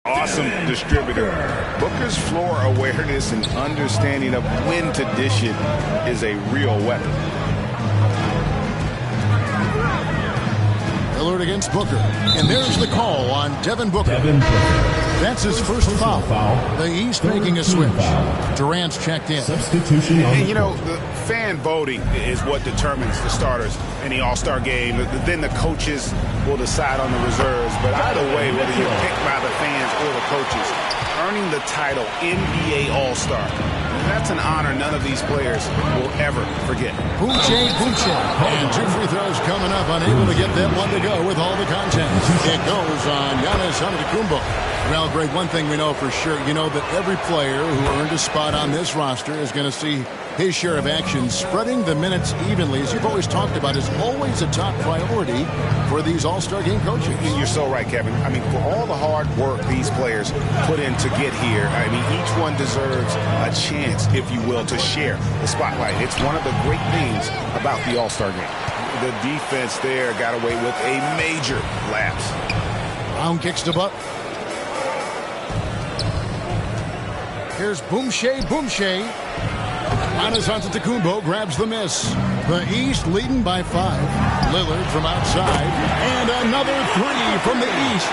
Awesome distributor. Booker's floor awareness and understanding of when to dish it is a real weapon. Lillard against Booker. And there's the call on Devin Booker. That's his first foul. The East making a switch. Durant's checked in. Substitution. And you know, the fan voting is what determines the starters in the All-Star game. Then the coaches will decide on the reserves. But either way, whether you're picked by the fans or the coaches, earning the title NBA All-Star, that's an honor none of these players will ever forget. Boucher. And 2 free throws coming up. Unable to get that one to go with all the content. It goes on Giannis Antetokounmpo. Well, Greg, one thing we know for sure, you know that every player who earned a spot on this roster is going to see his share of action. Spreading the minutes evenly, as you've always talked about, is always a top priority for these All-Star game coaches. You're so right, Kevin. I mean, for all the hard work these players put in to get here, I mean, each one deserves a chance, if you will, to share the spotlight. It's one of the great things about the All-Star game. The defense there got away with a major lapse. Brown kicks to Buck. Here's Boucher. Giannis Antetokounmpo grabs the miss. The East leading by 5. Lillard from outside. And another 3 from the East.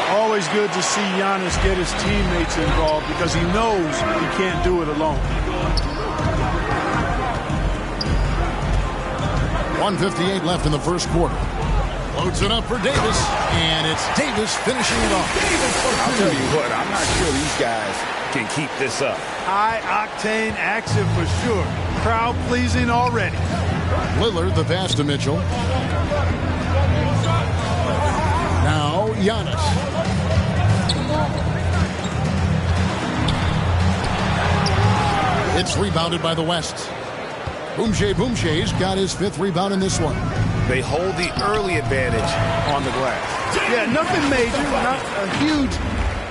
Always good to see Giannis get his teammates involved because he knows he can't do it alone. 1:58 left in the first quarter. Loads it up for Davis. And it's Davis finishing it off. I'll tell you what, I'm not sure these guys can keep this up. High-octane action for sure. Crowd-pleasing already. Lillard, the pass to Mitchell. Now Giannis. It's rebounded by the West. Boucher's got his 5th rebound in this one. They hold the early advantage on the glass. Yeah, nothing major, not a huge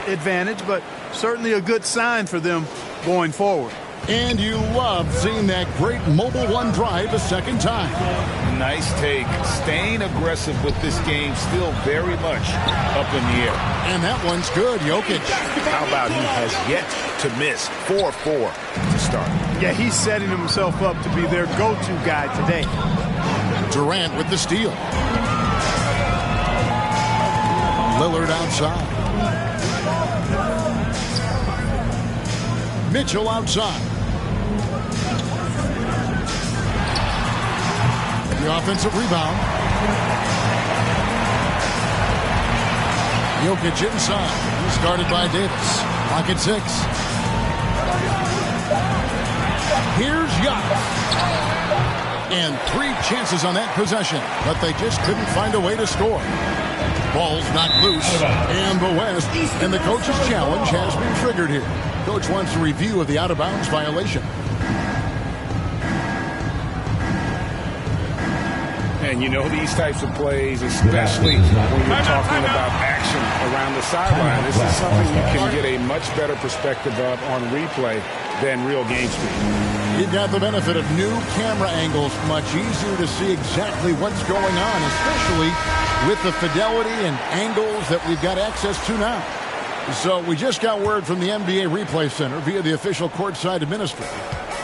advantage, but certainly a good sign for them going forward. And you love seeing that great mobile one drive a second time. Nice take. Staying aggressive with this game, still very much up in the air. And that one's good. Jokic. How about he has yet to miss 4-4 to start? Yeah, he's setting himself up to be their go-to guy today. Durant with the steal. Lillard outside. Mitchell outside. The offensive rebound. Jokic inside. He's guarded by Davis. Pocket 6. Here's Giannis. And 3 chances on that possession, but they just couldn't find a way to score. Ball's knocked loose, and the West, and the coach's challenge has been triggered here. Coach wants a review of the out-of-bounds violation. And you know these types of plays, especially when you're talking about action around the sideline, this is something you can get a much better perspective of on replay than real game speed. You've got the benefit of new camera angles, much easier to see exactly what's going on, especially with the fidelity and angles that we've got access to now. So we just got word from the NBA Replay Center via the official courtside administrator.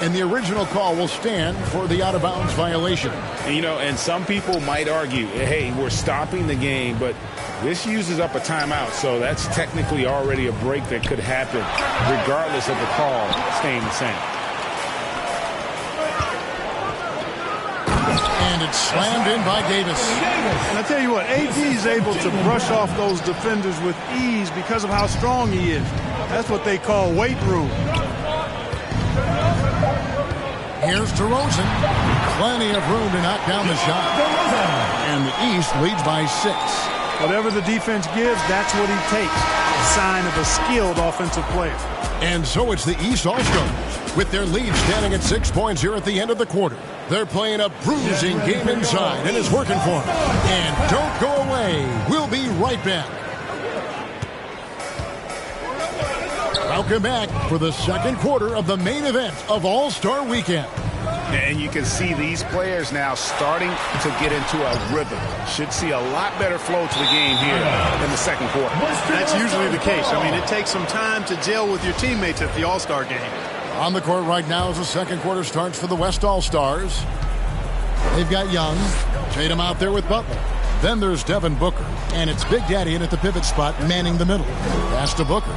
And the original call will stand for the out-of-bounds violation. And, you know, and some people might argue, hey, we're stopping the game, but this uses up a timeout, so that's technically already a break that could happen regardless of the call staying the same. And it's slammed in by Davis. And I tell you what, AD is able to brush off those defenders with ease because of how strong he is. That's what they call weight room. Here's DeRozan. Plenty of room to knock down the shot. And the East leads by 6. Whatever the defense gives, that's what he takes. A sign of a skilled offensive player. And so it's the East All-Stars with their lead standing at 6 points here at the end of the quarter. They're playing a bruising game inside, and it's working for them. And don't go away. We'll be right back. Welcome back for the second quarter of the main event of All-Star Weekend. And you can see these players now starting to get into a rhythm. Should see a lot better flow to the game here in the second quarter. That's usually the case. I mean, it takes some time to gel with your teammates at the All-Star game. On the court right now as the second quarter starts for the West All-Stars. They've got Young. Tatum out there with Butler. Then there's Devin Booker. And it's Big Daddy in at the pivot spot, manning the middle. Pass to Booker.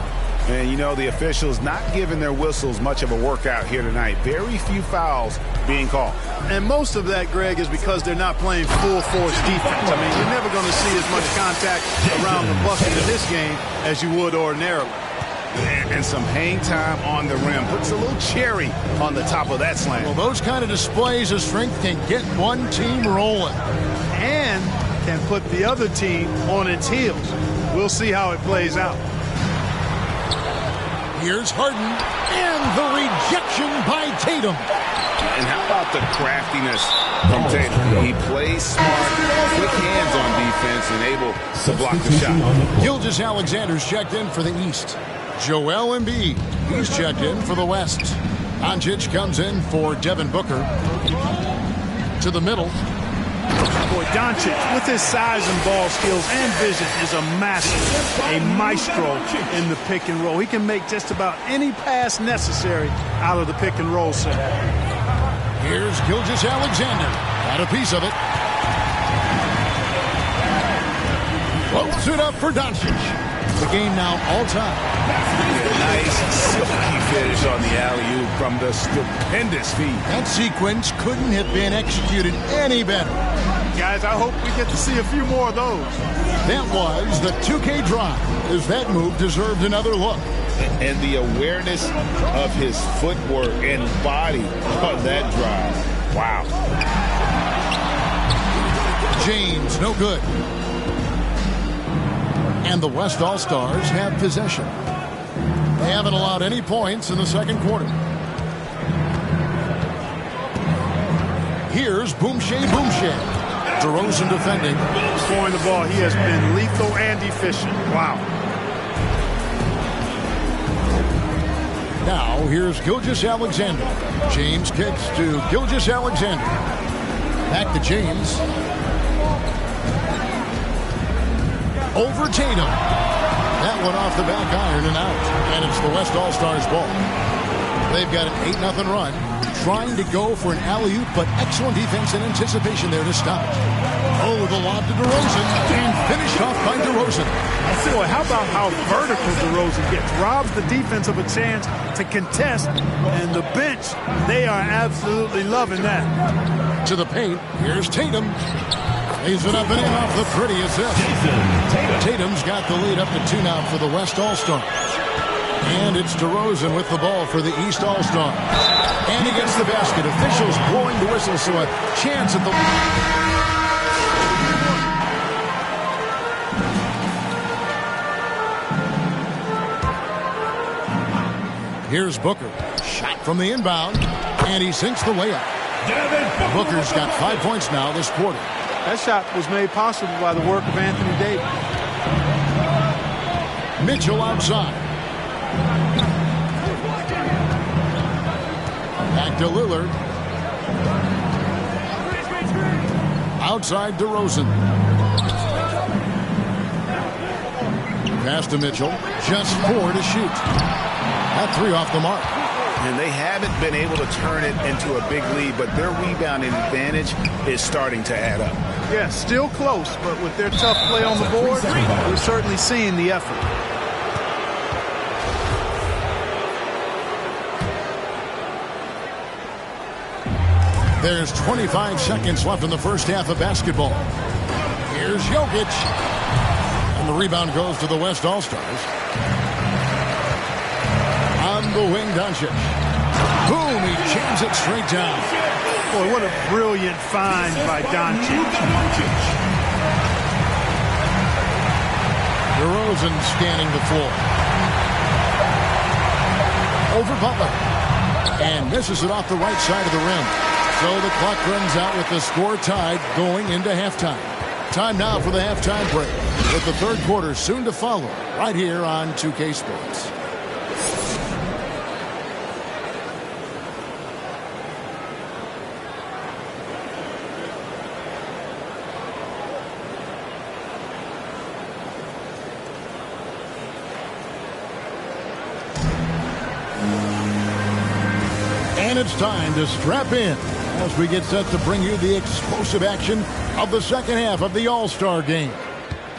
And, you know, the officials not giving their whistles much of a workout here tonight. Very few fouls being called. And most of that, Greg, is because they're not playing full-force defense. I mean, you're never going to see as much contact around the bucket in this game as you would ordinarily. And some hang time on the rim. Puts a little cherry on the top of that slam. Well, those kind of displays of strength can get one team rolling. And can put the other team on its heels. We'll see how it plays out. Here's Harden, and the rejection by Tatum. And how about the craftiness from Tatum? He plays smart, quick hands on defense, and able to block the shot. Gilgeous-Alexander's checked in for the East. Joel Embiid, he's checked in for the West. Doncic comes in for Devin Booker. To the middle. Boy, Doncic, with his size and ball skills and vision, is a master, a maestro in the pick and roll. He can make just about any pass necessary out of the pick and roll set. Here's Gilgeous-Alexander. Got a piece of it. Floats it up for Doncic. The game now all time. Nice silky finish on the alley-oop from the stupendous feed. That sequence couldn't have been executed any better. Guys, I hope we get to see a few more of those. That was the 2K drive, as that move deserved another look. And the awareness of his footwork and body on that drive. Wow. James, no good. And the West All-Stars have possession. They haven't allowed any points in the second quarter. Here's Boomshay. DeRozan defending. Scoring the ball, he has been lethal and efficient. Wow. Now, here's Gilgeous-Alexander. James kicks to Gilgeous-Alexander. Back to James. Over Tatum. That one off the back iron and out. And it's the West All-Stars ball. They've got an 8-0 run. Trying to go for an alley-oop, but excellent defense and anticipation there to stop. Oh, the lob to DeRozan. And finished off by DeRozan. Boy, how about how vertical DeRozan gets? Robs the defense of a chance to contest. And the bench, they are absolutely loving that. To the paint. Here's Tatum. Lays it up and in off the pretty assist. Tatum's got the lead up to 2 now for the West All-Stars. And it's DeRozan with the ball for the East All-Stars. And he gets the basket. Officials blowing the whistle, so a chance at the... Here's Booker. Shot from the inbound. And he sinks the layup. Booker's got 5 points now this quarter. That shot was made possible by the work of Anthony Davis. Mitchell outside. Back to Lillard. Outside DeRozan. Pass to Mitchell. Just 4 to shoot. That 3 off the mark. And they haven't been able to turn it into a big lead, but their rebounding advantage is starting to add up. Yeah, still close, but with their tough play on the board, we're certainly seeing the effort. There's 25 seconds left in the first half of basketball. Here's Jokic. And the rebound goes to the West All-Stars. On the wing, Doncic. Boom, he jams it straight down. Boy, what a brilliant find by Doncic. DeRozan scanning the floor. Over Butler. And misses it off the right side of the rim. So the clock runs out with the score tied going into halftime. Time now for the halftime break, with the third quarter soon to follow right here on 2K Sports. And it's time to strap in as we get set to bring you the explosive action of the second half of the All-Star game.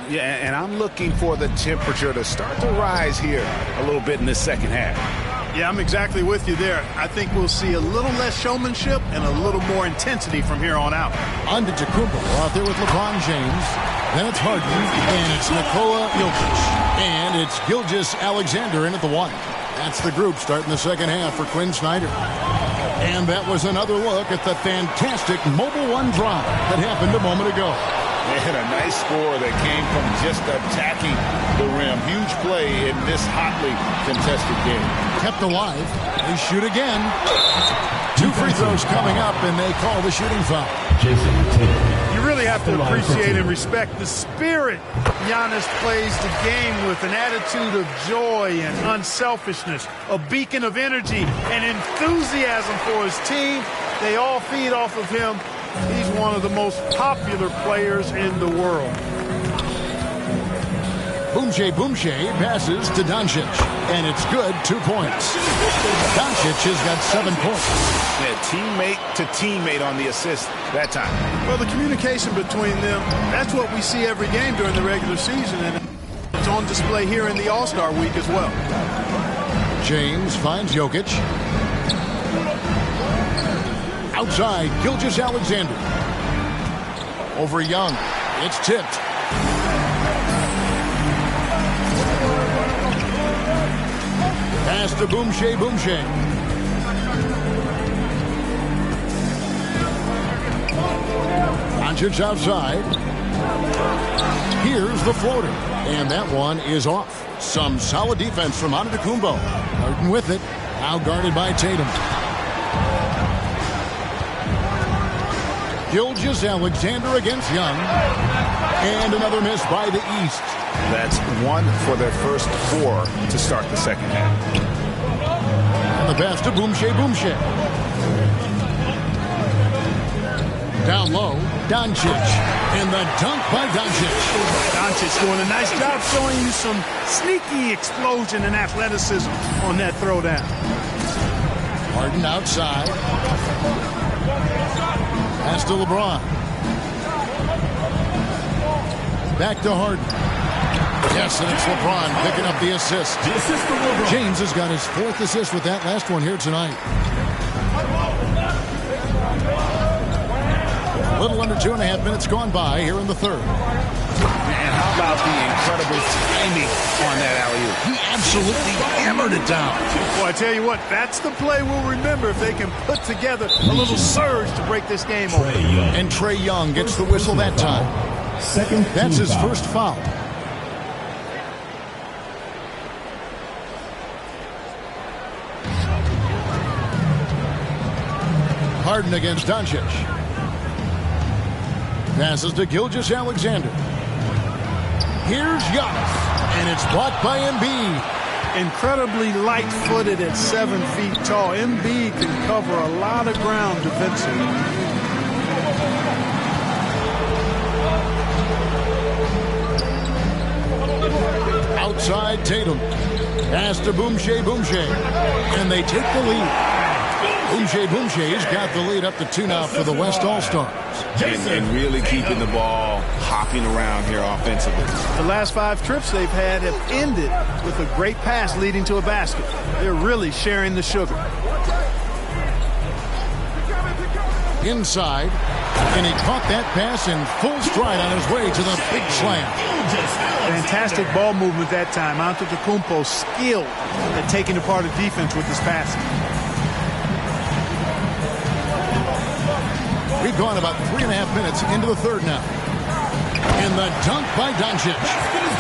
Yeah, and I'm looking for the temperature to start to rise here a little bit in the second half. Yeah, I'm exactly with you there. I think we'll see a little less showmanship and a little more intensity from here on out. unch2 out there with LeBron James. Then it's Harden, and it's Nikola Jokic. And it's Gilgeous-Alexander in at the 1. That's the group starting the second half for Quinn Snyder. And that was another look at the fantastic Mobile One drive that happened a moment ago. And a nice score that came from just attacking the rim. Huge play in this hotly contested game. Kept alive. They shoot again. 2 free throws coming up, and they call the shooting foul. You really have to appreciate and respect the spirit Giannis plays the game with, an attitude of joy and unselfishness, a beacon of energy and enthusiasm for his team. They all feed off of him. He's one of the most popular players in the world. Boumtje passes to Doncic, and it's good. 2 points. Doncic has got 7 points. Yeah, teammate to teammate on the assist that time. Well, the communication between them, that's what we see every game during the regular season, and it's on display here in the All-Star week as well. James finds Jokic. Outside, Gilgeous-Alexander. Over Young. It's tipped. Pass to Boumtje. Doncic outside. Here's the floater. And that one is off. Some solid defense from Antetokounmpo. Harden with it. Now guarded by Tatum. Gilgeous-Alexander against Young. And another miss by the East. That's 1 for their first 4 to start the second half. And the pass to Boumtje. Down low, Doncic. And the dunk by Doncic. Doncic doing a nice job showing you some sneaky explosion and athleticism on that throwdown. Harden outside. Pass to LeBron. Back to Harden. Yes, and it's LeBron picking up the assist. James has got his 4th assist with that last one here tonight. A little under 2.5 minutes gone by here in the 3rd. And how about the incredible timing on that alley-oop? He absolutely hammered it down. Well, I tell you what, that's the play we'll remember if they can put together a little surge to break this game over. And Trae Young gets the whistle that time. That's his first foul. Harden against Doncic. Passes to Gilgeous-Alexander. Here's Giannis, and it's blocked by Embiid. Incredibly light-footed at 7 feet tall. Embiid can cover a lot of ground defensively. Outside Tatum. Pass to Boumtje. And they take the lead. Boumtje's got the lead up to 2 now for the West All-Stars. And really keeping the ball hopping around here offensively. The last 5 trips they've had have ended with a great pass leading to a basket. They're really sharing the sugar. Inside, and he caught that pass in full stride on his way to the big slam. Fantastic ball movement that time. Antetokounmpo skilled at taking apart a defense with his passing. We've gone about 3.5 minutes into the 3rd now. And the dunk by Doncic.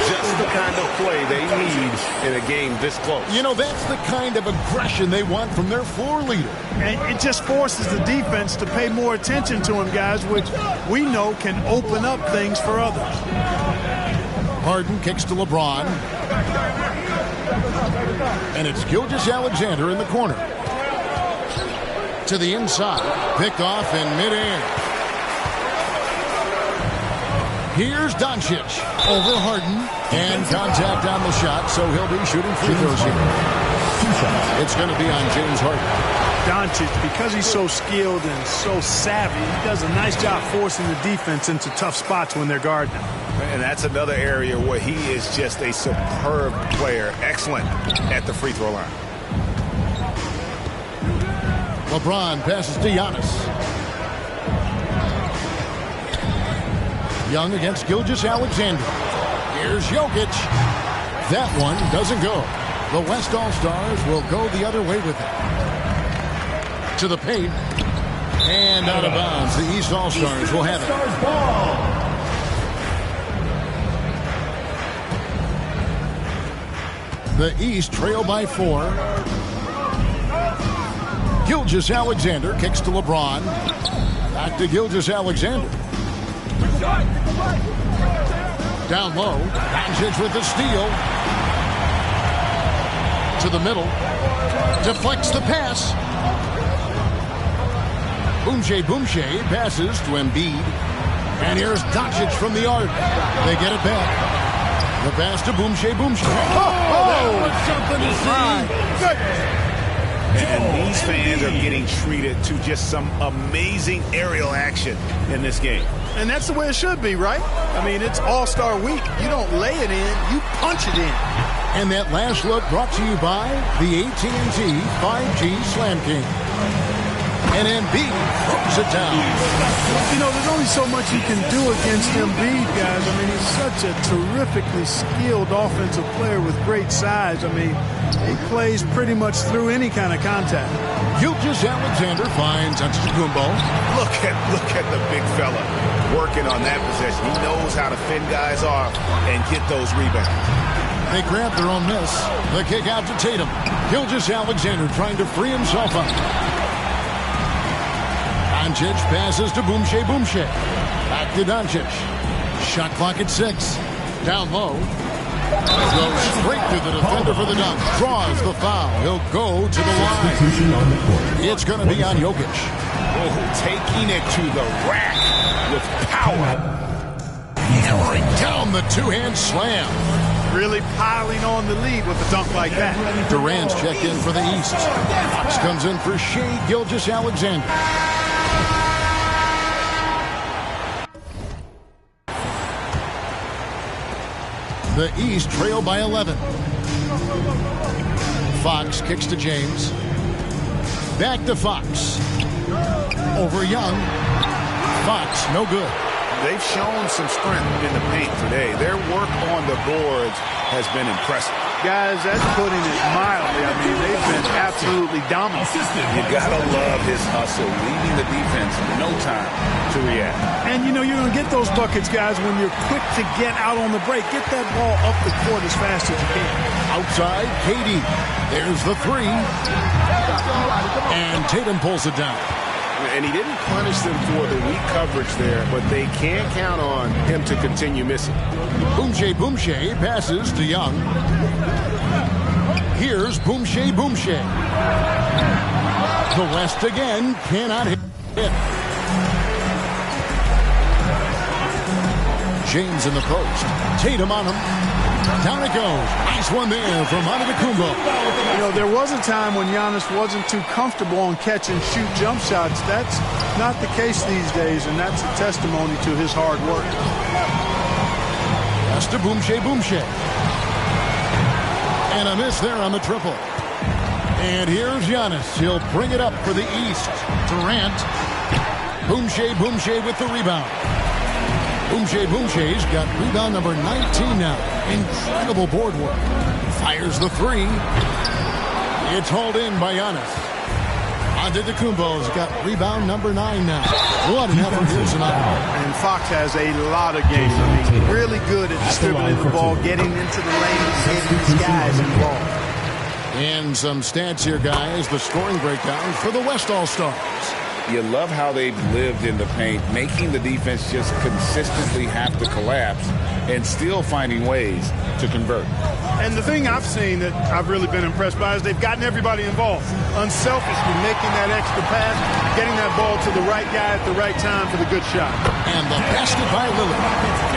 Just the kind of play they need in a game this close. You know, that's the kind of aggression they want from their floor leader. And it just forces the defense to pay more attention to him, guys, which we know can open up things for others. Harden kicks to LeBron. And it's Gilgeous-Alexander in the corner. To the inside. Picked off in midair. Here's Doncic over Harden. And contact on the shot, so he'll be shooting free throws here. It's going to be on James Harden. Doncic, because he's so skilled and so savvy, he does a nice job forcing the defense into tough spots when they're guarding him. And that's another area where he is just a superb player. Excellent at the free throw line. LeBron passes to Giannis. Young against Gilgeous-Alexander. Here's Jokic. That one doesn't go. The West All-Stars will go the other way with it. To the paint. And out of bounds. The East All-Stars will have it. The East trail by 4. Gilgeous-Alexander kicks to LeBron. Back to Gilgeous-Alexander. Down low. Doncic with the steal. To the middle. Deflects the pass. Boumtje passes to Embiid. And here's Doncic from the arc. They get it back. The pass to Boumtje. That was something to see. And these fans are getting treated to just some amazing aerial action in this game. And that's the way it should be, right? I mean, it's All-Star Week. You don't lay it in, you punch it in. And that last look brought to you by the AT&T 5G Slam King. And Embiid throws it down. You know, there's only so much you can do against Embiid, guys. I mean, he's such a terrifically skilled offensive player with great size. I mean, he plays pretty much through any kind of contact. Gilgeous-Alexander finds Antetokounmpo. Look at the big fella working on that possession. He knows how to fend guys off and get those rebounds. They grab their own miss. The kick out to Tatum. Gilgeous-Alexander trying to free himself up. Doncic passes to Boumtje. Back to Doncic. Shot clock at 6. Down low. Goes straight to the defender for the dunk. Draws the foul. He'll go to the line. It's going to be on Jokic. Oh, taking it to the rack with power. Hammering down the two-hand slam. Really piling on the lead with a dunk like that. Durant's checked in for the East. Fox comes in for Shai Gilgeous-Alexander. The East trail by 11. Fox kicks to James. Back to Fox. Over Young. Fox, no good. They've shown some strength in the paint today. Their work on the boards has been impressive. Guys, that's putting it mildly. I mean, they've been absolutely dominant. You gotta love his hustle, leaving the defense no time to react. And, you know, you're going to get those buckets, guys, when you're quick to get out on the break. Get that ball up the court as fast as you can. Outside, KD. There's the 3. And Tatum pulls it down. And he didn't punish them for the weak coverage there, but they can't count on him to continue missing. Boumtje passes to Young. Here's Boumtje. The West again cannot hit. James in the post. Tatum on him. Down it goes. Nice one there from Antetokounmpo. You know, there was a time when Giannis wasn't too comfortable on catch and shoot jump shots. That's not the case these days, and that's a testimony to his hard work. That's to Boumtje. And a miss there on the triple. And here's Giannis. He'll bring it up for the East. Durant. Boumtje with the rebound. Boumtje's got rebound number 19 now. Incredible board work. Fires the 3. It's hauled in by Giannis. Antetokounmpo's got rebound number 9 now. What an effort here tonight. And Fox has a lot of games. I mean, really good at distributing the ball, getting into the lane, getting these guys involved. And some stats here, guys. The scoring breakdown for the West All-Stars. You love how they've lived in the paint, making the defense just consistently have to collapse and still finding ways to convert. And the thing I've seen that I've really been impressed by is they've gotten everybody involved. Unselfishly making that extra pass, getting that ball to the right guy at the right time for the good shot. And the basket by Lillard.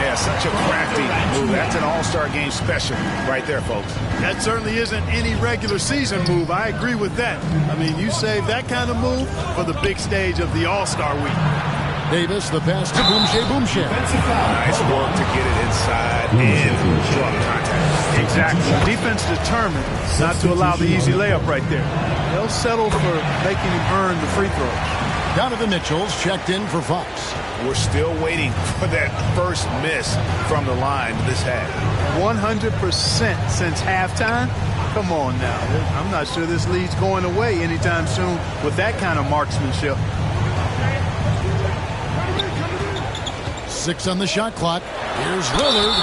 Yeah, such a crafty move. That's an all-star game special right there, folks. That certainly isn't any regular season move. I agree with that. I mean, you save that kind of move for the big stage of the All-Star week. Davis, the pass to Boomshay. Nice work to get it inside and draw the contact. Exactly. Defense determined not to allow the easy layup right there. They'll settle for making him earn the free throws. Donovan Mitchell's checked in for Fox. We're still waiting for that first miss from the line this half. 100% since halftime. Come on now. I'm not sure this lead's going away anytime soon with that kind of marksmanship. 6 on the shot clock. Here's Lillard.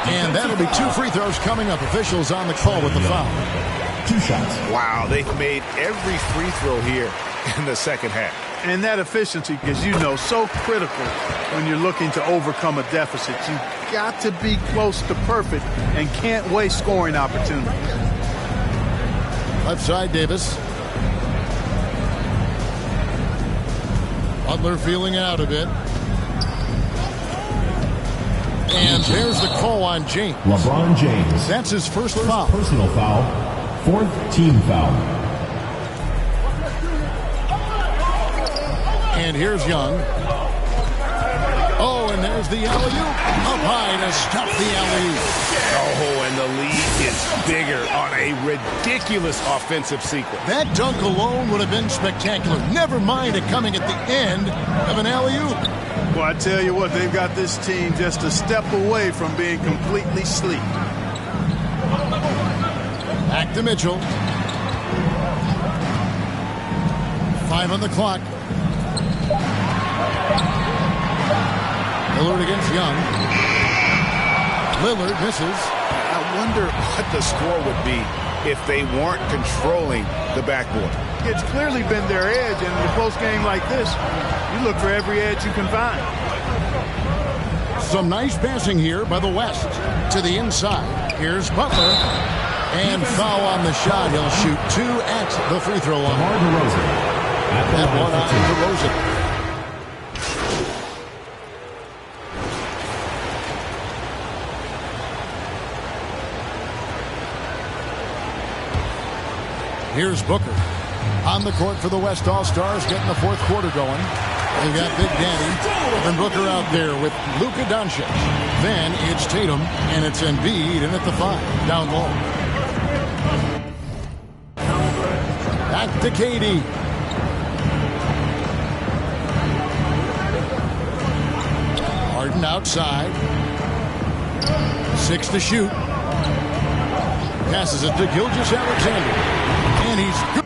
And that'll be 2 free throws coming up. Officials on the call with the foul. 2 shots. Wow, they've made every free throw here in the second half. And that efficiency, as you know, so critical when you're looking to overcome a deficit. You've got to be close to perfect and can't waste scoring opportunities. Left side, Davis. Butler feeling out a bit. And there's the call on James. LeBron James. That's his first foul. Personal foul. 4th team foul. And here's Young. Oh, and there's the alley-oop. Up high to stop the alley-oop. Oh, and the lead is bigger on a ridiculous offensive sequence. That dunk alone would have been spectacular. Never mind it coming at the end of an alley-oop. Well, I tell you what, they've got this team just a step away from being completely sleep. Back to Mitchell. 5 on the clock. Lillard against Young. Lillard misses. I wonder what the score would be if they weren't controlling the backboard. It's clearly been their edge, and in a close game like this, you look for every edge you can find. Some nice passing here by the West. To the inside. Here's Butler. And foul on the shot. He'll shoot 2 at the free throw line. That one on DeRozan. Here's Booker. On the court for the West All-Stars, getting the 4th quarter going. They've got Big Daddy and Booker out there with Luka Doncic. Then it's Tatum, and it's Embiid in at the 5, down low. Back to KD. Harden outside. 6 to shoot. Passes it to Gilgeous-Alexander. And he's good.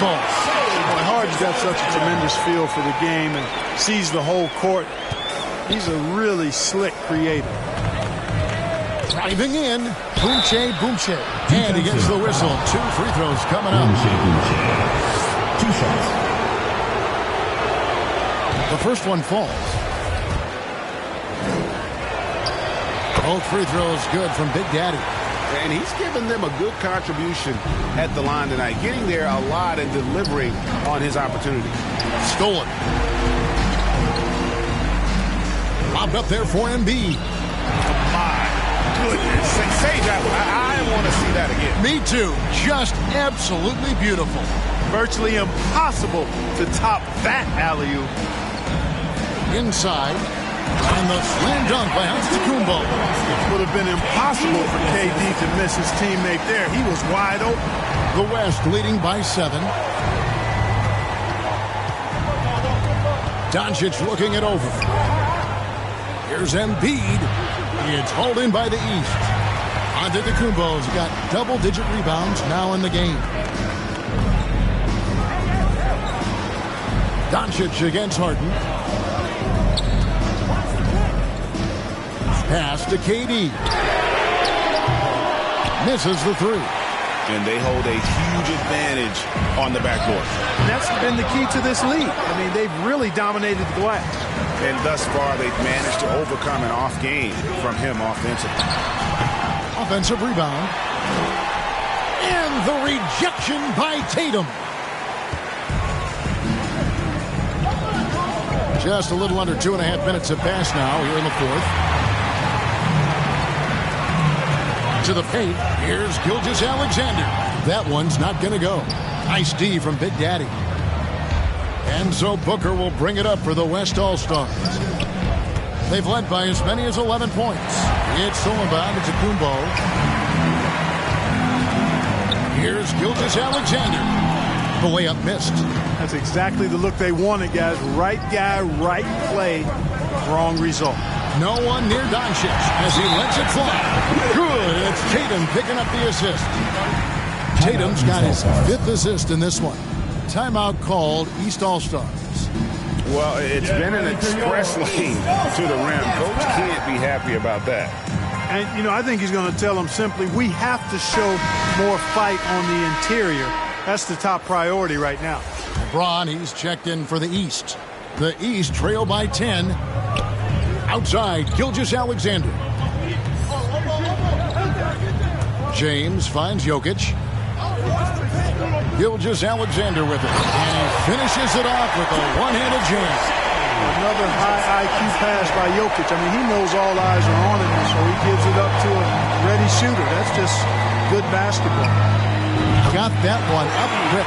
Antetokounmpo. Boy, Harden's got such a tremendous feel for the game and sees the whole court. He's a really slick creator. Driving in, Boomche. And he gets the whistle. 2 free throws coming up. 2 shots. The first one falls. Both free throws good from Big Daddy. And he's given them a good contribution at the line tonight, getting there a lot and delivering on his opportunity. Stolen. Lobbed up there for Embiid. My goodness. Say that. I want to see that again. Me too. Just absolutely beautiful. Virtually impossible to top that alley-oop. Inside. And the slam dunk by Antetokounmpo. It would have been impossible for KD to miss his teammate there. He was wide open. The West leading by 7. Doncic looking it over. Here's Embiid. It's hauled in by the East. Antetokounmpo's got double-digit rebounds now in the game. Doncic against Harden. Pass to KD. Misses the 3. And they hold a huge advantage on the backcourt. And that's been the key to this league. I mean, they've really dominated the glass. And thus far, they've managed to overcome an off game from him offensively. Offensive rebound. And the rejection by Tatum. Just a little under 2.5 minutes have passed now here in the fourth. To the paint. Here's Gilgeous-Alexander. That one's not going to go. Nice D from Big Daddy. And so Booker will bring it up for the West All-Stars. They've led by as many as 11 points. It's stolen by Antetokounmpo. Here's Gilgeous-Alexander. The layup missed. That's exactly the look they wanted, guys. Right guy, right play, wrong result. No one near Doncic as he lets it fly. Good. It's Tatum picking up the assist. Tatum's got his 5th assist in this one. Timeout called, East All-Stars. Well, it's been an express lane to the rim. Coach can't be happy about that. And, you know, I think he's going to tell them simply, we have to show more fight on the interior. That's the top priority right now. LeBron, he's checked in for the East. The East trail by 10. Outside, Gilgeous-Alexander. James finds Jokic. Gilgeous-Alexander with it. And he finishes it off with a one-handed jam. Another high IQ pass by Jokic. I mean, he knows all eyes are on him, so he gives it up to a ready shooter. That's just good basketball. Got that one up quick.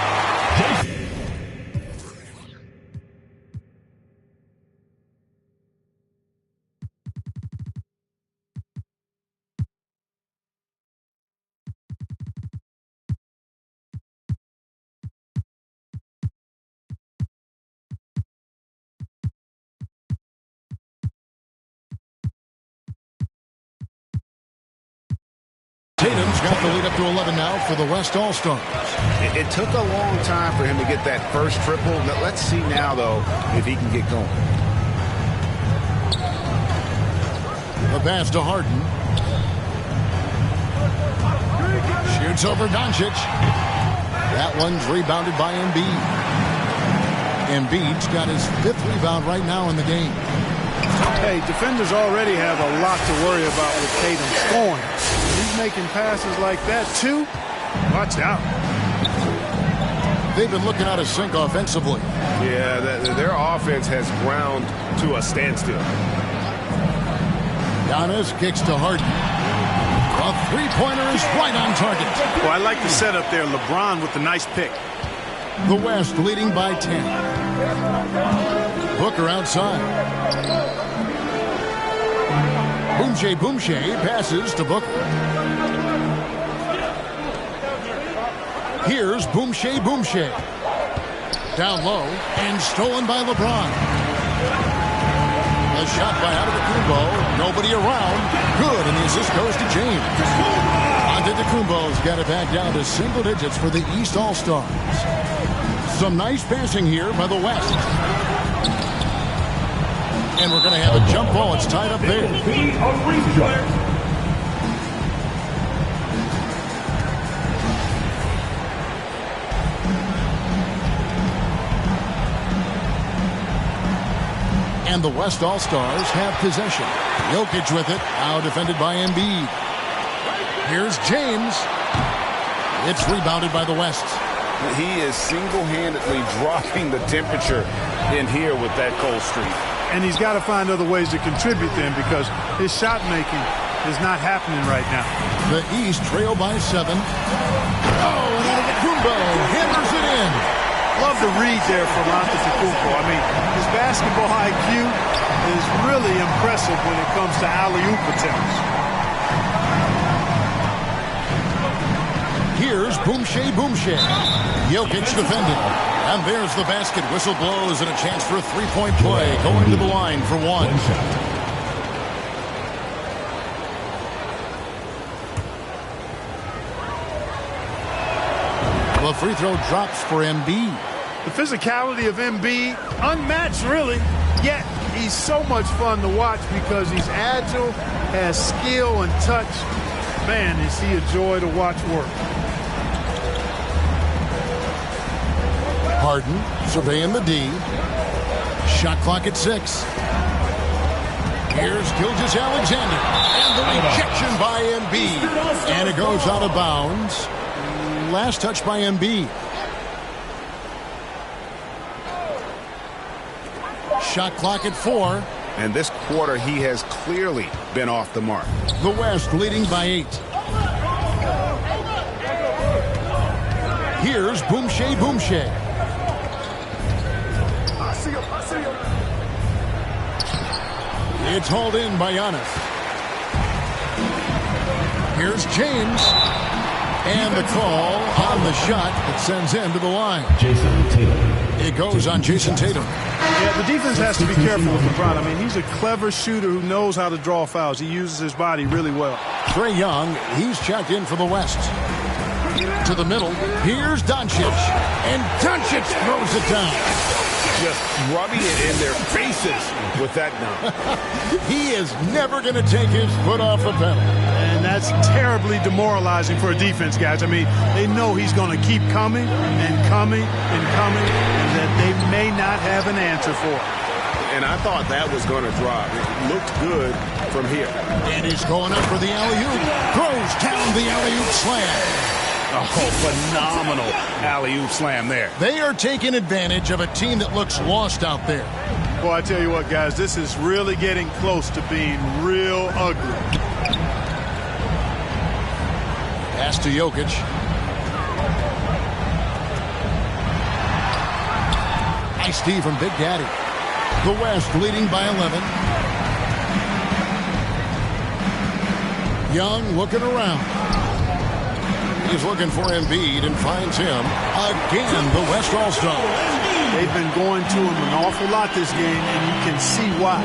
Tatum's got the lead up to 11 now for the West All-Stars. It took a long time for him to get that first triple. Let's see now, though, if he can get going. The pass to Harden. Shoots over Doncic. That one's rebounded by Embiid. Embiid's got his 5th rebound right now in the game. Hey, defenders already have a lot to worry about with Tatum scoring. He's making passes like that, too. Watch out. They've been looking out of sync offensively. Yeah, their offense has ground to a standstill. Giannis kicks to Harden. A three-pointer is right on target. Well, I like the setup there. LeBron with the nice pick. The West leading by 10. Booker outside. Boomche passes to Booker. Here's Boomche. Down low and stolen by LeBron. A shot by Antetokounmpo. Nobody around. Good, and the assist goes to James. Antetokounmpo's got it back down to single digits for the East All-Stars. Some nice passing here by the West. And we're going to have a jump ball. It's tied up there. And the West All-Stars have possession. Jokic with it. Now defended by Embiid. Here's James. It's rebounded by the West. He is single-handedly dropping the temperature in here with that cold streak. And he's got to find other ways to contribute then, because his shot making is not happening right now. The East trail by 7. Oh, and Antetokounmpo hammers it in. Love the read there from Antetokounmpo. I mean, his basketball IQ is really impressive when it comes to alley-oop attempts. Here's Boumtje. Jokic defending. And there's the basket. Whistle blows and a chance for a three-point play. Going to the line for one. The free throw drops for Embiid. The physicality of Embiid, unmatched really, yet he's so much fun to watch because he's agile, has skill and touch. Man, is he a joy to watch work. Harden surveying the D. Shot clock at 6. Here's Gilgeous-Alexander. And the rejection by Embiid. And it goes out of bounds. Last touch by Embiid. Shot clock at 4. And this quarter, he has clearly been off the mark. The West leading by 8. Here's Boumtje. It's hauled in by Giannis. Here's James. And the call on the shot that sends him to the line. Jason Tatum. It goes on Jason Tatum. Yeah, the defense has to be careful with LeBron. I mean, he's a clever shooter who knows how to draw fouls. He uses his body really well. Trae Young, he's checked in for the West. To the middle, here's Doncic. And Doncic throws it down. Just rubbing it in their faces with that dunk. He is never going to take his foot off the pedal. And that's terribly demoralizing for a defense, guys. I mean, they know he's going to keep coming and coming and coming, and that they may not have an answer for it. And I thought that was going to drop. It looked good from here. And he's going up for the alley-oop. Throws down the alley-oop slam. Oh, phenomenal alley-oop slam there. They are taking advantage of a team that looks lost out there. Well, I tell you what, guys, this is really getting close to being real ugly. Pass to Jokic. Nice D from Big Daddy. The West leading by 11. Young looking around. He's looking for Embiid and finds him. Again, the West All-Stars. They've been going to him an awful lot this game, and you can see why.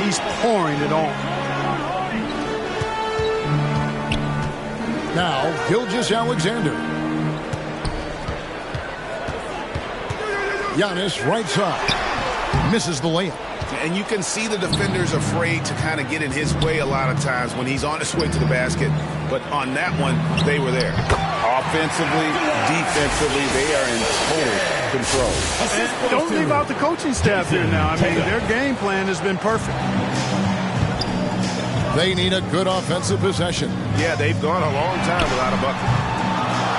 He's pouring it on. Now, Gilgeous-Alexander. Giannis right side. Misses the layup. And you can see the defenders afraid to kind of get in his way a lot of times when he's on his way to the basket. But on that one, they were there. Offensively, defensively, they are in total control. And don't leave out the coaching staff here now. I mean, their game plan has been perfect. They need a good offensive possession. Yeah, they've gone a long time without a bucket.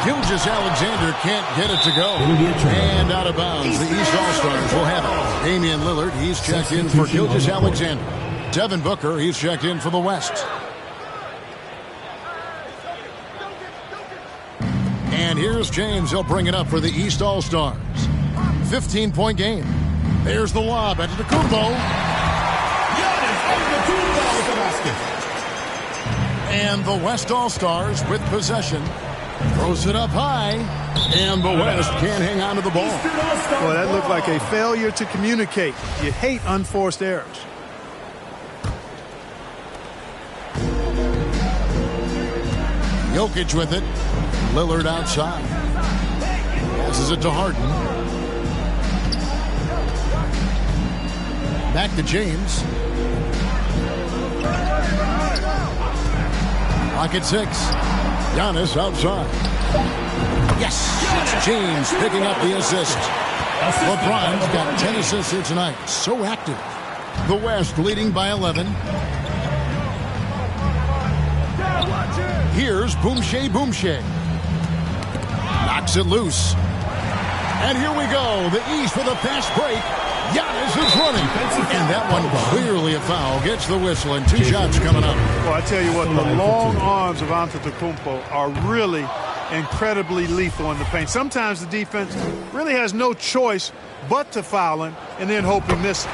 Gilgeous-Alexander can't get it to go. And out of bounds, the East All-Stars will have it. Damian Lillard, he's checked in for Gilgeous-Alexander. Devin Booker, he's checked in for the West. And here's James. He'll bring it up for the East All-Stars. 15-point game. There's the lob at Antetokounmpo. And the West All-Stars with possession. Throws it up high. And the West can't hang on to the ball. Boy, that looked like a failure to communicate. You hate unforced errors. Jokic with it. Lillard outside. Passes it to Harden. Back to James. Pocket 6. Giannis outside. Yes! It's James picking up the assist. LeBron's got 10 assists here tonight. So active. The West leading by 11. Here's Boomshay. Knocks it loose. And here we go. The East with a fast break. Giannis is running. And that one clearly a foul. Gets the whistle and 2 shots coming up. Well, I tell you what, the long arms of Antetokounmpo are really incredibly lethal in the paint. Sometimes the defense really has no choice but to foul him and then hope he misses.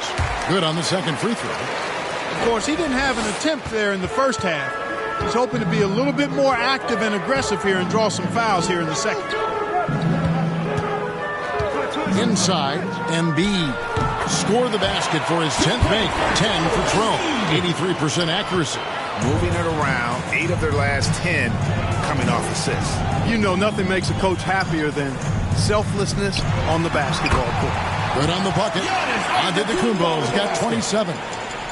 Good on the second free throw. Of course, he didn't have an attempt there in the first half. He's hoping to be a little bit more active and aggressive here and draw some fouls here in the second. Inside, Embiid. Score the basket for his 10th make. 10 for 12. 83% accuracy. Moving it around. 8 of their last 10 coming off assists. You know, nothing makes a coach happier than selflessness on the basketball court. Good on the bucket. Antetokounmpo's got 27.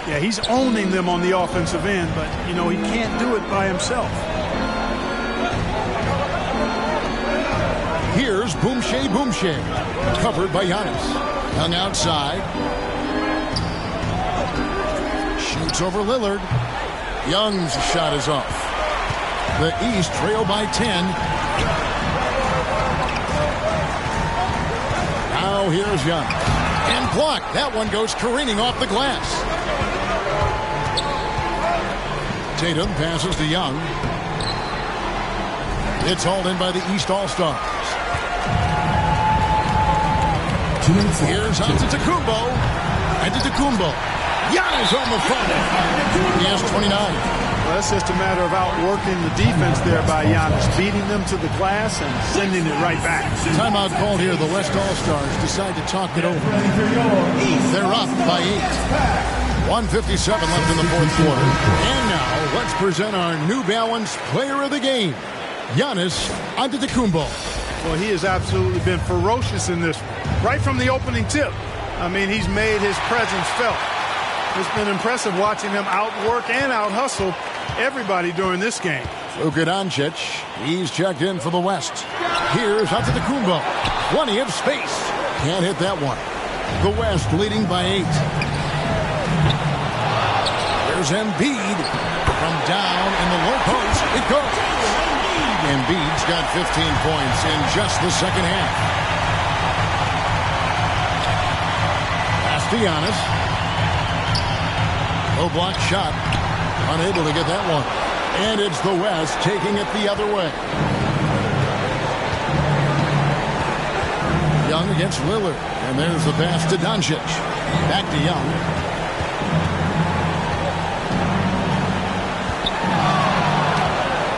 Yeah, he's owning them on the offensive end, but, you know, he can't do it by himself. Here's Boomshay. Covered by Giannis. Hung outside. Shoots over Lillard. Young's shot is off. The East trail by 10. Now here's Young. And blocked. That one goes careening off the glass. Tatum passes to Young. It's hauled in by the East All-Stars. Here's Antetokounmpo. Giannis on the front. He has 29. Well, that's just a matter of outworking the defense there by Giannis, beating them to the glass and sending it right back. Timeout called here. The West All-Stars decide to talk it over. They're up by 8. 1:57 left in the fourth quarter. And now, let's present our New Balance player of the game, Giannis Antetokounmpo. Well, he has absolutely been ferocious in this one. Right from the opening tip. I mean, he's made his presence felt. It's been impressive watching him outwork and out-hustle everybody during this game. Luka Doncic, he's checked in for the West. Here's Antetokounmpo. Plenty of space. Can't hit that one. The West leading by 8. There's Embiid. From down in the low post, it goes. Embiid's got 15 points in just the second half. Pass to Giannis. Low block shot. Unable to get that one. And it's the West taking it the other way. Young against Lillard. And there's the pass to Doncic. Back to Young.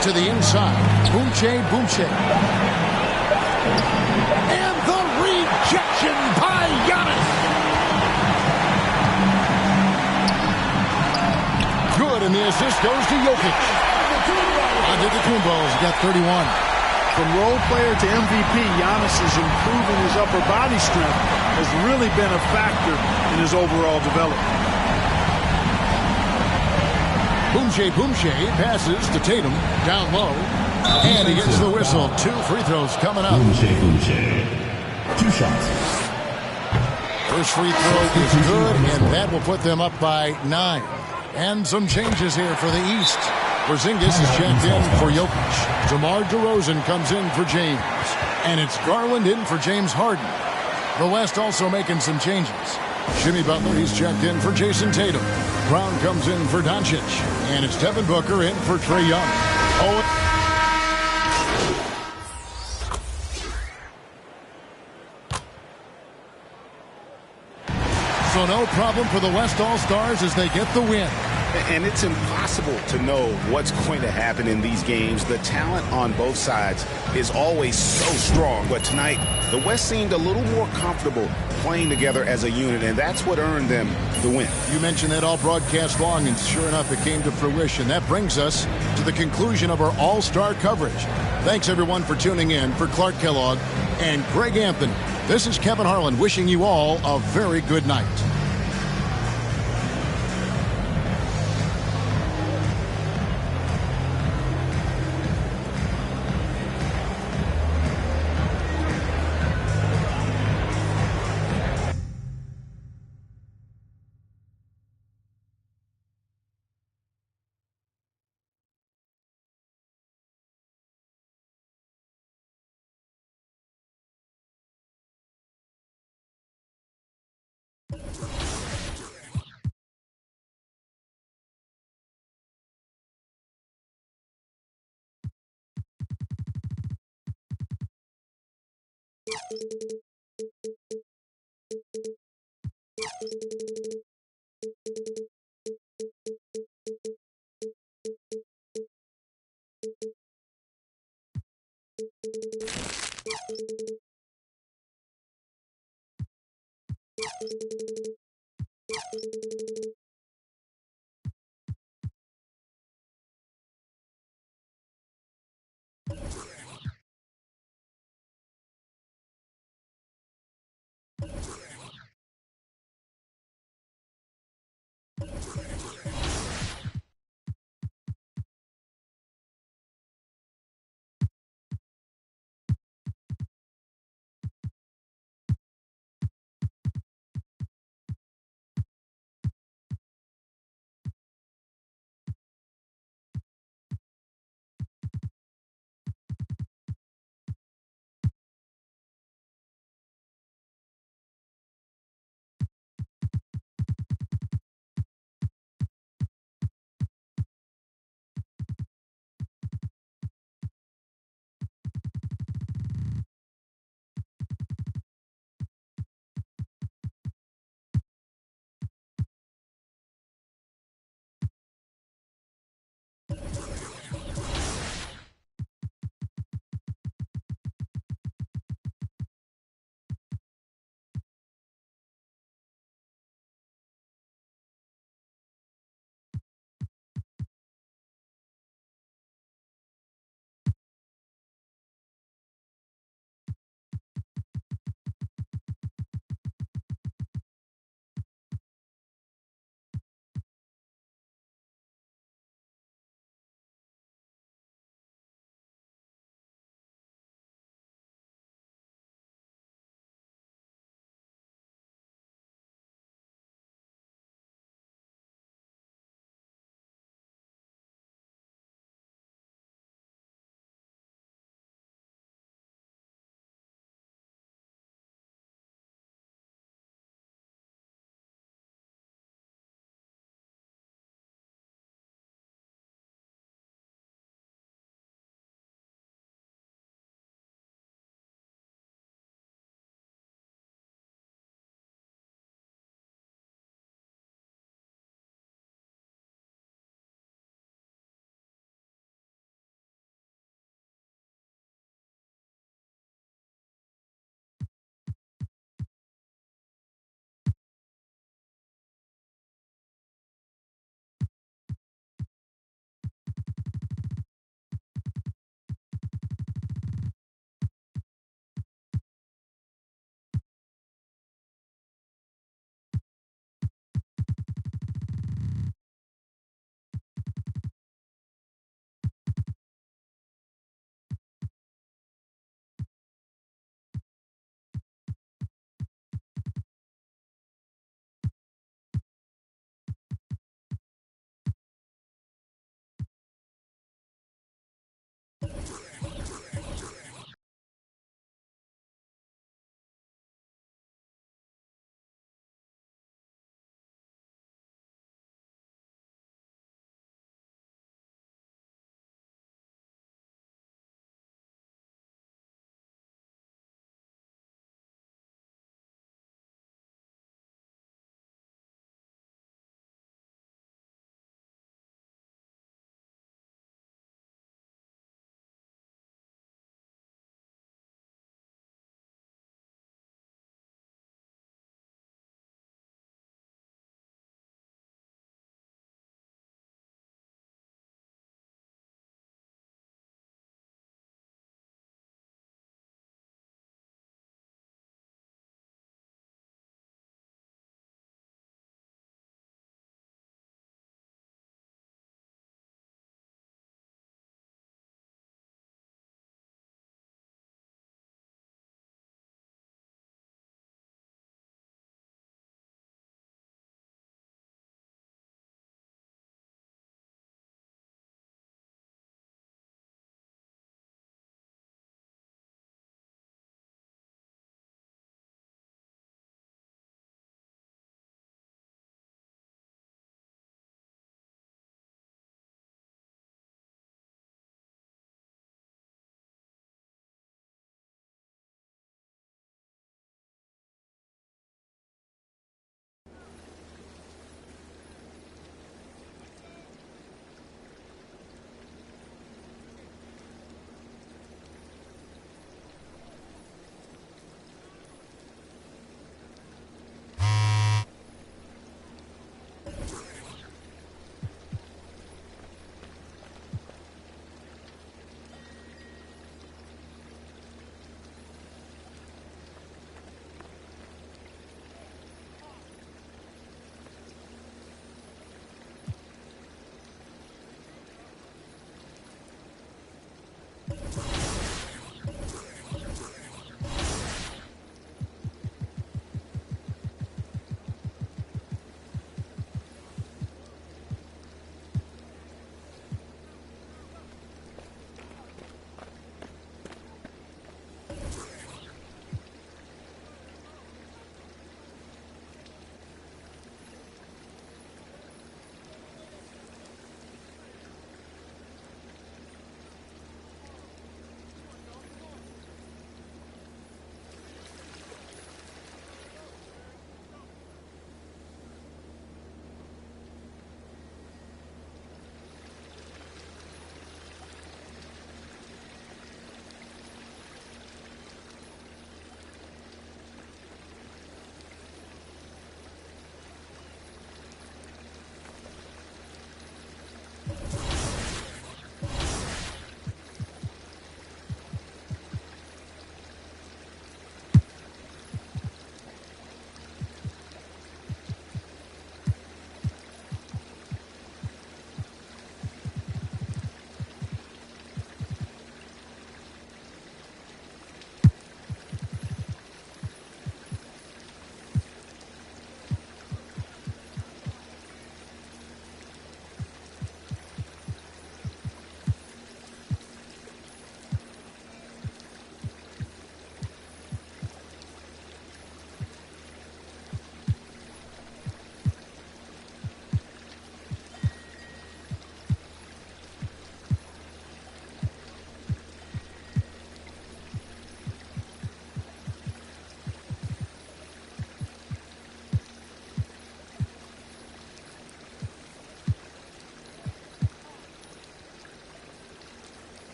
To the inside. Boomshay. And the rejection by Giannis. Good, and the assist goes to Jokic. Antetokounmpo's got 31. From role player to MVP, Giannis is improving his upper body strength. Has really been a factor in his overall development. Boomshay passes to Tatum, down low, and he gets the whistle. 2 free throws coming up. Boomshay. 2 shots. First free throw is good, and that will put them up by 9. And some changes here for the East. Porzingis is checked in for Jokic. DeMar DeRozan comes in for James. And it's Garland in for James Harden. The West also making some changes. Jimmy Butler, he's checked in for Jason Tatum. Brown comes in for Doncic. And it's Devin Booker in for Trae Young. So no problem for the West All-Stars as they get the win. And it's impossible to know what's going to happen in these games. The talent on both sides is always so strong. But tonight, the West seemed a little more comfortable playing together as a unit, and that's what earned them the win. You mentioned that all broadcast long, and sure enough, it came to fruition. That brings us to the conclusion of our All-Star coverage. Thanks, everyone, for tuning in. For Clark Kellogg and Greg Anthony, this is Kevin Harlan wishing you all a very good night.